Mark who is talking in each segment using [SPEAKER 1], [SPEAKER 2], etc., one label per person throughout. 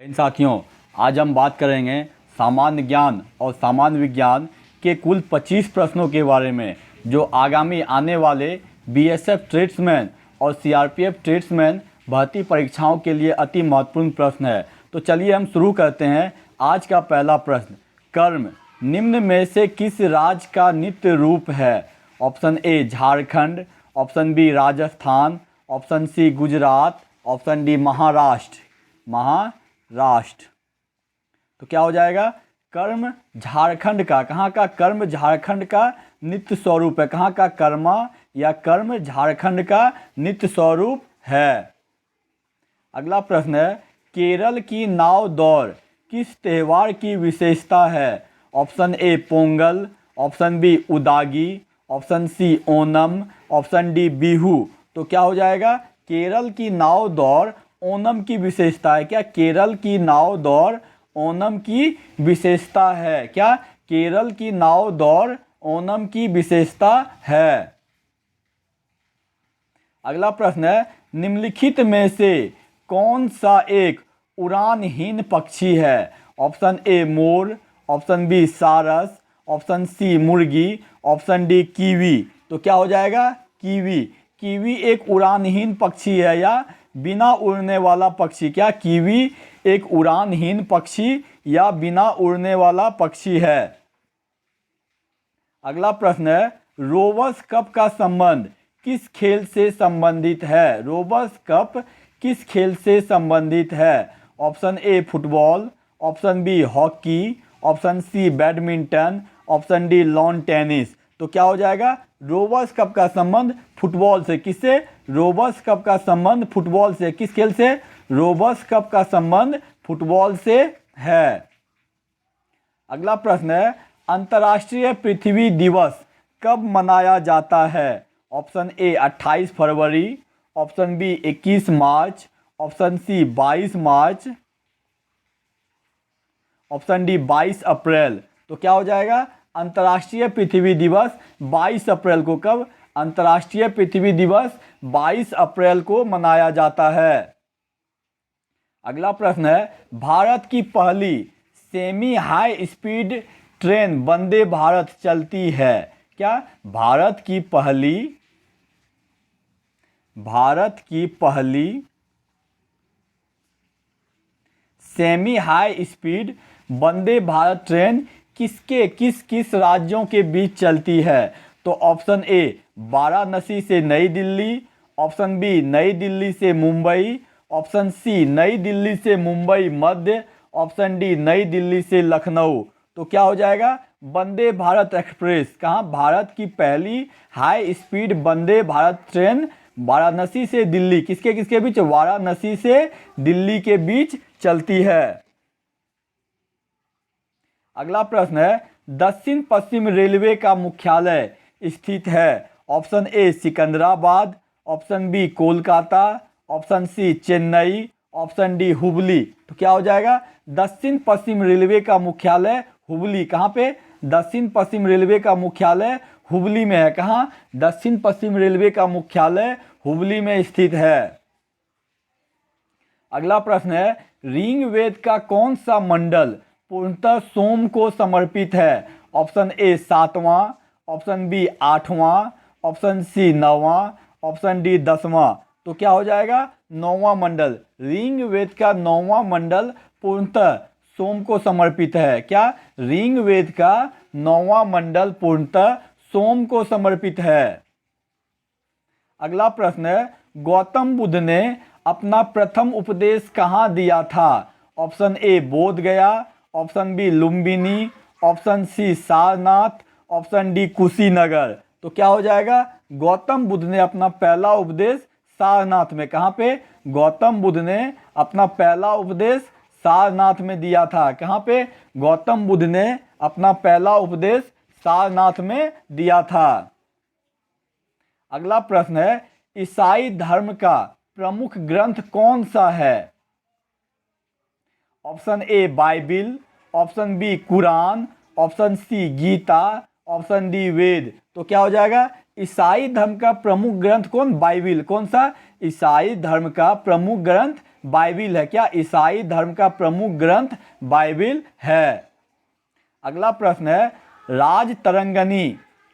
[SPEAKER 1] इन साथियों, आज हम बात करेंगे सामान्य ज्ञान और सामान्य विज्ञान के कुल 25 प्रश्नों के बारे में, जो आगामी आने वाले बीएसएफ ट्रेड्समैन और सीआरपीएफ ट्रेड्समैन भर्ती परीक्षाओं के लिए अति महत्वपूर्ण प्रश्न है। तो चलिए हम शुरू करते हैं। आज का पहला प्रश्न, कर्म निम्न में से किस राज्य का नित्य रूप है? Option A Jharkhand, option B Rajasthan, option C Gujarat, option D Maharashtra. तो क्या हो जाएगा? कर्म झारखंड का, कहाँ का कर्म झारखंड का नित्य स्वरूप है। कहाँ का कर्मा या कर्म झारखंड का नित्य स्वरूप है। अगला प्रश्न है, केरल की नाव दौड़ किस त्योहार की विशेषता है? Option A Pongal, option B उदागी, option C Onam, option D Bihu. तो क्या हो जाएगा? केरल की नाव दौड़ ओनम की विशेषता है। क्या केरल की नाव दौड़ ओनम की विशेषता है? क्या केरल की नाव दौड़ ओनम की विशेषता है। अगला प्रश्न है, निम्नलिखित में से कौन सा एक उड़ानहीन पक्षी है? ऑप्शन ए मोर, ऑप्शन बी सारस, ऑप्शन सी मुर्गी, ऑप्शन डी कीवी। तो क्या हो जाएगा? कीवी। कीवी एक उड़ानहीन पक्षी है या बिना उड़ने वाला पक्षी? क्या कीवी एक उड़ानहीन पक्षी या बिना उड़ने वाला पक्षी है। अगला प्रश्न है, रोवर्स कप का संबंध किस खेल से संबंधित है? रोवर्स कप किस खेल से संबंधित है? Option A football, option B hockey, option C badminton, option D lawn tennis. तो क्या हो जाएगा? रोवर्स कप का संबंध फुटबॉल से। किससे? रोवर्स कप का संबंध फुटबॉल से। किस खेल से? रोवर्स कप का संबंध फुटबॉल से है। अगला प्रश्न है, अंतर्राष्ट्रीय पृथ्वी दिवस कब मनाया जाता है? ऑप्शन ए 28 फरवरी, ऑप्शन बी 21 मार्च, ऑप्शन सी 22 मार्च, ऑप्शन डी 22 अप्रैल। तो क्या हो जाएगा? अंतर्राष्ट्रीय पृथ्वी दिवस 22 अप्रैल को। कब? अंतर्राष्ट्रीय पृथ्वी दिवस 22 अप्रैल को मनाया जाता है। अगला प्रश्न है, भारत की पहली semi high speed train Vande Bharat चलती है। क्या भारत की पहली semi high speed Vande Bharat train किस राज्यों के बीच चलती है? तो ऑप्शन ए वाराणसी से नई दिल्ली, ऑप्शन बी नई दिल्ली से मुंबई, ऑप्शन सी नई दिल्ली से मुंबई मध्य, ऑप्शन डी नई दिल्ली से लखनऊ। तो क्या हो जाएगा? वंदे भारत एक्सप्रेस। कहाँ? भारत की पहली high speed Vande Bharat train Varanasi से दिल्ली, किसके बीच? वाराणसी से दिल्ली के बीच चलती है। अगला प्रश्न है, दक्षिण पश्चिम रेलवे का मुख्यालय स्थित है। Option A Secunderabad, option B Kolkata, option C Chennai, option D Hubli. तो क्या हो जाएगा? दक्षिण पश्चिम रेलवे का मुख्यालय हुबली। कहाँ पे? दक्षिण पश्चिम रेलवे का मुख्यालय हुबली में है। कहाँ? दक्षिण पश्चिम रेलवे का मुख्यालय हुबली में स्थित है। अगला प्रश्न है, ऋग्वेद का कौन सा मंडल पूर्णतः सोम को समर्पित है? ऑप्शन ए 7वां, ऑप्शन बी 8वां, ऑप्शन सी 9वां, ऑप्शन डी 10वां। तो क्या हो जाएगा? 9वां मंडल। ऋग्वेद का 9वां मंडल पूर्णतः सोम को समर्पित है। क्या? ऋग्वेद का 9वां मंडल पूर्णतः सोम को समर्पित है। अगला प्रश्न है, गौतम बुद्ध ने अपना प्रथम उपदेश कहाँ दिया था? Option A Bodh Gaya, option B Lumbini, option C Sarnath, option D Kushinagar. तो क्या हो जाएगा? गौतम बुद्ध ने अपना पहला उपदेश सारनाथ में। कहाँ पे? गौतम बुद्ध ने अपना पहला उपदेश सारनाथ में दिया था। कहाँ पे? गौतम बुद्ध ने अपना पहला उपदेश सारनाथ में दिया था। अगला प्रश्न है, ईसाई धर्म का प्रमुख ग्रंथ कौन सा है? Option A Bible, option B Quran, option C Gita, option D Veda. तो क्या हो जाएगा? ईसाई धर्म का प्रमुख ग्रंथ कौन? बाइबिल। कौन सा? ईसाई धर्म का प्रमुख ग्रंथ बाइबिल है। क्या ईसाई धर्म का प्रमुख ग्रंथ बाइबिल है। अगला प्रश्न है राजतरंगिणी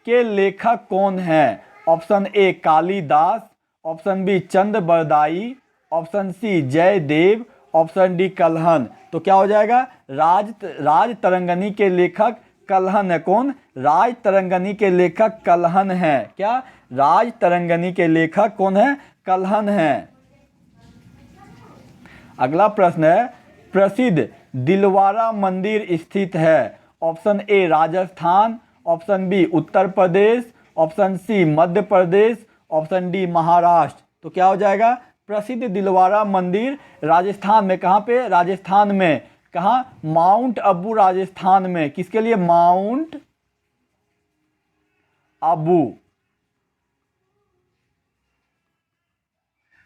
[SPEAKER 1] के लेखक कौन है। Option A Kalidas, option B Chand Bardai, option C Jayadev, option D Kalhan. तो क्या हो जाएगा राजतरंगिणी के लेखक कल्हन है। कौन। राजतरंगिणी के लेखक कल्हन है। क्या राजतरंगिणी के लेखक कौन है। कल्हन है। अगला प्रश्न है प्रसिद्ध दिलवारा मंदिर स्थित है। Option A Rajasthan, option B Uttar Pradesh, option C Madhya Pradesh, option D Maharashtra. तो क्या हो जाएगा प्रसिद्ध दिलवारा मंदिर राजस्थान में। कहाँ पे। राजस्थान में। कहाँ। माउंट आबू राजस्थान में। किसके लिए। माउंट आबू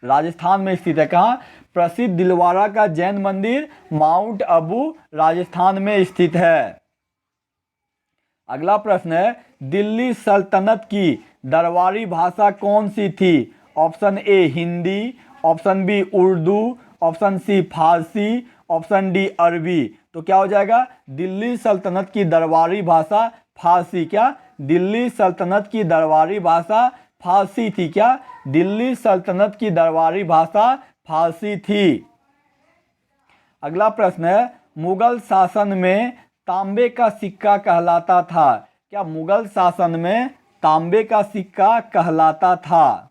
[SPEAKER 1] राजस्थान में स्थित है। कहाँ। प्रसिद्ध दिलवारा का जैन मंदिर माउंट आबू राजस्थान में स्थित है। अगला प्रश्न है दिल्ली सल्तनत की दरबारी भाषा कौन सी थी। Option A Hindi, option B Urdu, option C Farsi, option D Arabi. तो क्या हो जाएगा दिल्ली सल्तनत की दरबारी भाषा फारसी। क्या दिल्ली सल्तनत की दरबारी भाषा फारसी थी। क्या दिल्ली सल्तनत की दरबारी भाषा फारसी थी। अगला प्रश्न है मुगल शासन में तांबे का सिक्का कहलाता था। क्या मुगल शासन में तांबे का सिक्का कहलाता था।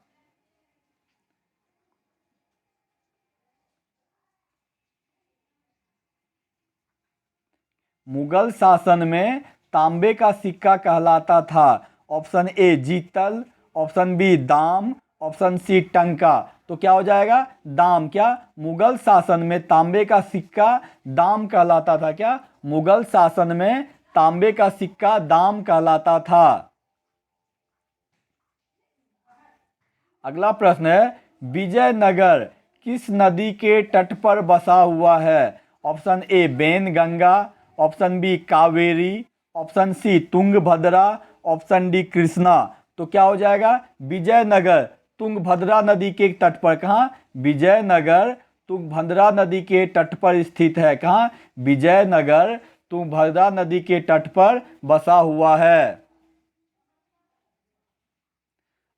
[SPEAKER 1] मुगल शासन में तांबे का सिक्का कहलाता था। ऑप्शन ए जीतल, ऑप्शन बी दाम, ऑप्शन सी टंका। तो क्या हो जाएगा दाम। क्या मुगल शासन में तांबे का सिक्का दाम कहलाता था। क्या मुगल शासन में तांबे का सिक्का दाम कहलाता था। अगला प्रश्न है विजयनगर किस नदी के तट पर बसा हुआ है। Option A Benganga, option B Kaveri, option C Tungabhadra, option D Krishna. तो क्या हो जाएगा विजयनगर तुंगभद्रा नदी के तट पर। कहाँ विजयनगर तुंगभद्रा नदी के तट पर स्थित है। कहाँ विजयनगर तुंगभद्रा नदी के तट पर बसा हुआ है।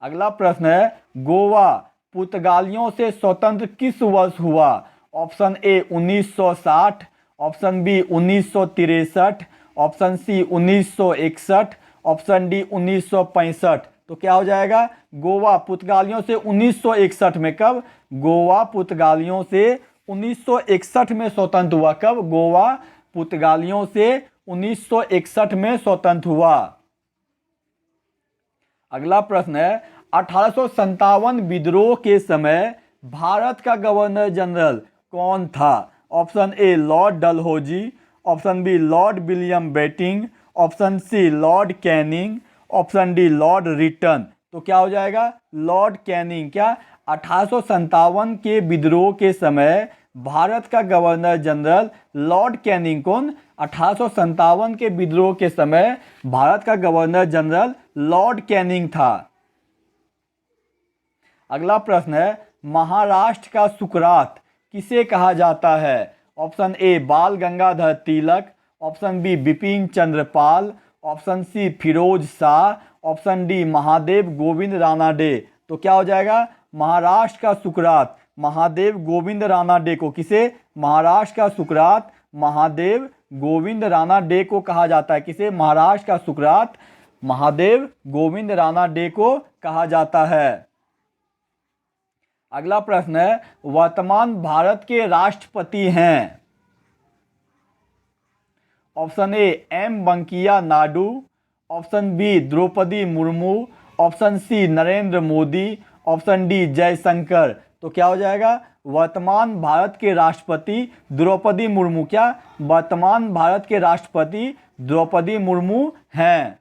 [SPEAKER 1] अगला प्रश्न है गोवा पुर्तगालियों से स्वतंत्र किस वर्ष हुआ। Option A 1960, option B 1963, option C 1961, option D 1965। तो क्या हो जाएगा गोवा पुर्तगालियों से 1961 में। कब गोवा पुर्तगालियों से 1961 में स्वतंत्र हुआ। कब गोवा पुर्तगालियों से 1961 में स्वतंत्र हुआ। अगला प्रश्न है 1857 विद्रोह के समय भारत का गवर्नर जनरल कौन था। Option A Lord Dalhousie, option B Lord William Bentinck, option C Lord Canning, option D Lord Lytton. तो क्या हो जाएगा लॉर्ड कैनिंग। क्या 1857 के विद्रोह के समय भारत का गवर्नर जनरल लॉर्ड कैनिंग। कौन 1857 के विद्रोह के समय भारत का गवर्नर जनरल लॉर्ड कैनिंग था। अगला प्रश्न है महाराष्ट्र का सुकरात किसे कहा जाता है। Option A Bal Gangadhar Tilak, option B Bipin Chandra Pal, option C Firoz Shah, option D Mahadev Govind Ranade. तो क्या हो जाएगा महाराष्ट्र का सुकरात महादेव गोविंद रानाडे को। किसे महाराष्ट्र का सुकरात महादेव गोविंद रानाडे को कहा जाता है। किसे महाराष्ट्र का सुकरात महादेव गोविंद रानाडे को कहा जाता है। अगला प्रश्न है वर्तमान भारत के राष्ट्रपति हैं। Option A M Venkaiah Naidu, option B Draupadi Murmu, option C Narendra Modi, option D Jaishankar. तो क्या हो जाएगा वर्तमान भारत के राष्ट्रपति द्रौपदी मुर्मू। क्या वर्तमान भारत के राष्ट्रपति द्रौपदी मुर्मू हैं।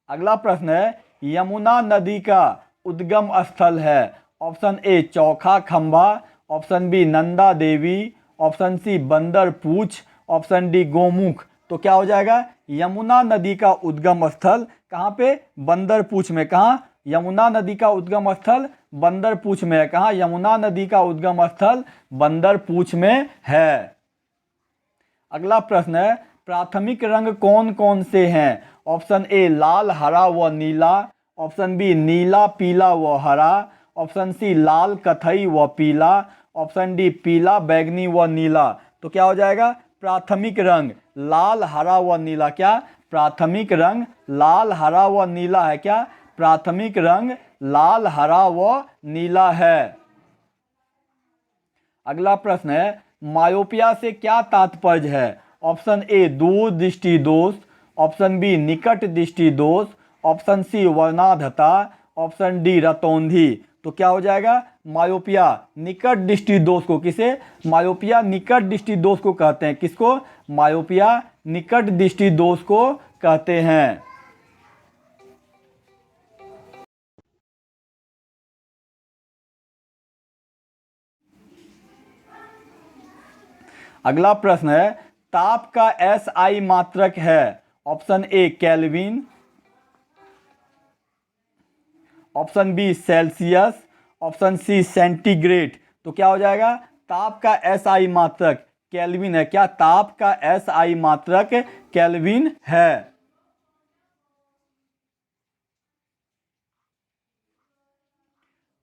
[SPEAKER 1] अगला प्रश्न है यमुना नदी का उद्गम स्थल है। ऑप्शन ए चौखा खंभा, option B Nanda Devi, option C बंदर पूछ, ऑप्शन डी गोमुख। तो क्या हो जाएगा यमुना नदी का उद्गम स्थल कहाँ पे बंदर पूछ में। कहाँ यमुना नदी का उद्गम स्थल बंदरपूछ में है। कहाँ? यमुना नदी का उद्गम स्थल बंदरपूछ में है। अगला प्रश्न है, प्राथमिक रंग कौन कौन से हैं? ऑप्शन ए लाल, हरा व नीला, ऑप्शन बी नीला, पीला व हरा, ऑप्शन सी लाल, कथई व पीला, ऑप्शन डी पीला, बैगनी व नीला। तो क्या हो जाएगा? प्राथमिक रंग लाल, हरा व नीला। क्या? प्राथमिक रंग लाल, हरा व नीला है। क्या? प्राथमिक रंग लाल, हरा व नीला है। अगला प्रश्न है, मायोपिया से क्या तात्पर्य है? ऑप्शन ए दूर दृष्टि दोष, ऑप्शन बी निकट दृष्टि दोष, ऑप्शन सी वर्णाधता, ऑप्शन डी रतौंधी। तो क्या हो जाएगा? मायोपिया निकट दृष्टि दोष को किसे? मायोपिया निकट दृष्टि दोष को कहते हैं। किसको? मायोपिया निकट दृष्टि दोष को कहते हैं। अगला प्रश्न है, ताप का एसआई मात्रक है। Option A kelvin, option B Celsius, option C centigrade. तो क्या हो जाएगा? ताप का एसआई मात्रक केल्विन है। क्या? ताप का एसआई मात्रक केल्विन है।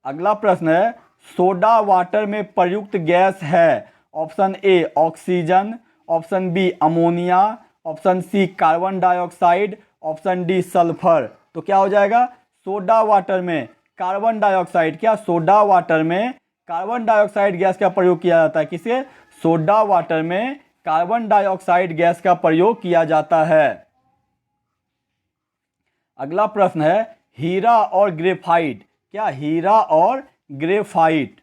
[SPEAKER 1] अगला प्रश्न है, सोडा वाटर में प्रयुक्त गैस है। Option A oxygen, option B ammonia, option C carbon dioxide, option D sulphur. तो क्या हो जाएगा? सोडा वाटर में कार्बन डाइऑक्साइड। क्या? सोडा वाटर में कार्बन डाइऑक्साइड गैस का प्रयोग किया जाता है। किसे? सोडा वाटर में कार्बन डाइऑक्साइड गैस का प्रयोग किया जाता है। अगला प्रश्न है, हीरा और ग्रेफाइट। क्या? हीरा और ग्रेफाइट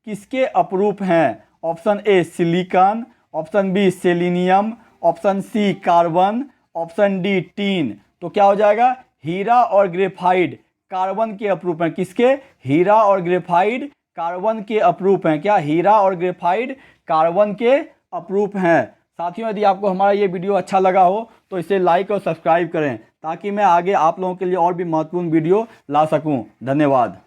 [SPEAKER 1] किसके अपरूप हैं? Option A silicon, option B selenium, option C carbon, option D tin. तो क्या हो जाएगा? हीरा और ग्रेफाइट कार्बन के अपरूप हैं। किसके? हीरा और ग्रेफाइट कार्बन के अपरूप हैं। क्या? हीरा और ग्रेफाइट कार्बन के अपरूप हैं। साथियों, यदि आपको हमारा ये वीडियो अच्छा लगा हो तो इसे लाइक और सब्सक्राइब करें ताकि मैं आगे आप लोगों के लिए और भी महत्वपूर्ण वीडियो ला सकूं। धन्यवाद।